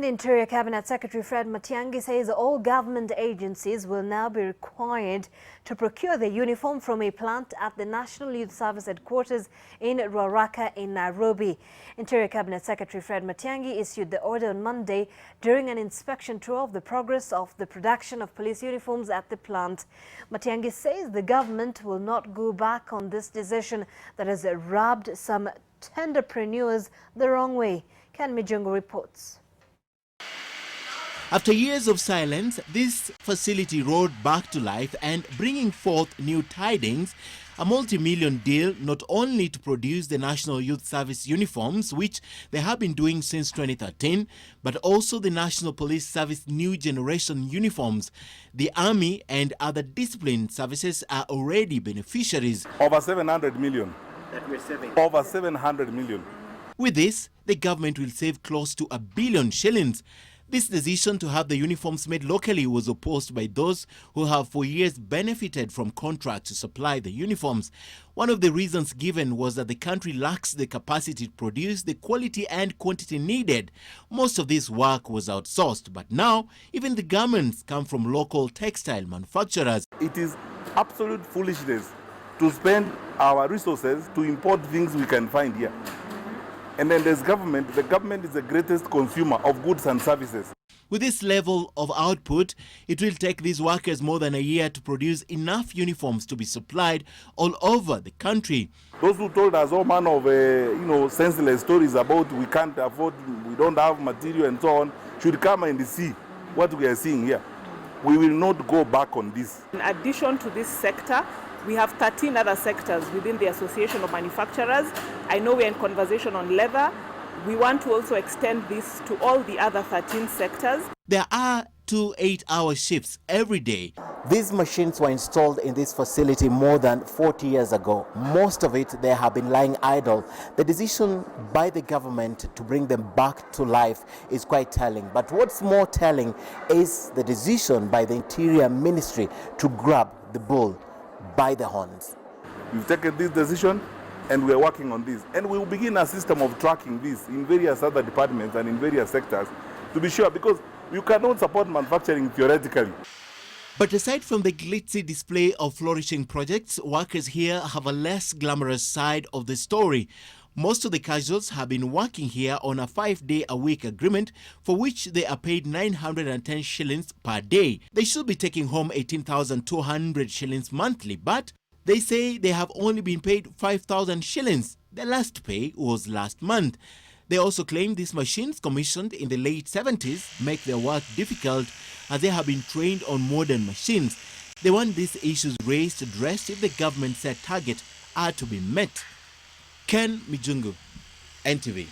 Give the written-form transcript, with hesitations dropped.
The Interior Cabinet Secretary Fred Matiang'i says all government agencies will now be required to procure their uniform from a plant at the National Youth Service headquarters in Ruaraka in Nairobi. Interior Cabinet Secretary Fred Matiang'i issued the order on Monday during an inspection tour of the progress of the production of police uniforms at the plant. Matiang'i says the government will not go back on this decision that has rubbed some tenderpreneurs the wrong way. Ken Mijungu reports. After years of silence, this facility roared back to life and bringing forth new tidings, a multi-million deal not only to produce the National Youth Service uniforms, which they have been doing since 2013, but also the National Police Service new generation uniforms. The Army and other disciplined services are already beneficiaries. Over 700 million. That we're saving. Over 700 million. With this, the government will save close to R1 billion shillings. This decision to have the uniforms made locally was opposed by those who have for years benefited from contracts to supply the uniforms. One of the reasons given was that the country lacks the capacity to produce the quality and quantity needed. Most of this work was outsourced, but now even the garments come from local textile manufacturers. It is absolute foolishness to spend our resources to import things we can find here. And then there's government. The government is the greatest consumer of goods and services. With this level of output, it will take these workers more than a year to produce enough uniforms to be supplied all over the country. Those who told us all manner of senseless stories about we can't afford, we don't have material and so on, should come and see what we are seeing here. We will not go back on this. In addition to this sector, we have 13 other sectors within the Association of Manufacturers. I know we're in conversation on leather. We want to also extend this to all the other 13 sectors. There are 2 8-hour shifts every day. These machines were installed in this facility more than 40 years ago. Most of it, they have been lying idle. The decision by the government to bring them back to life is quite telling. But what's more telling is the decision by the Interior Ministry to grab the bull by the horns. We've taken this decision and we're working on this. And we will begin a system of tracking this in various other departments and in various sectors to be sure, because you cannot support manufacturing theoretically. But aside from the glitzy display of flourishing projects, workers here have a less glamorous side of the story. Most of the casuals have been working here on a 5-day-a-week agreement for which they are paid 910 shillings per day. They should be taking home 18,200 shillings monthly, but they say they have only been paid 5,000 shillings. Their last pay was last month. They also claim these machines, commissioned in the late 70s, make their work difficult as they have been trained on modern machines. They want these issues raised, addressed if the government set targets are to be met. Ken Mijungu, NTV.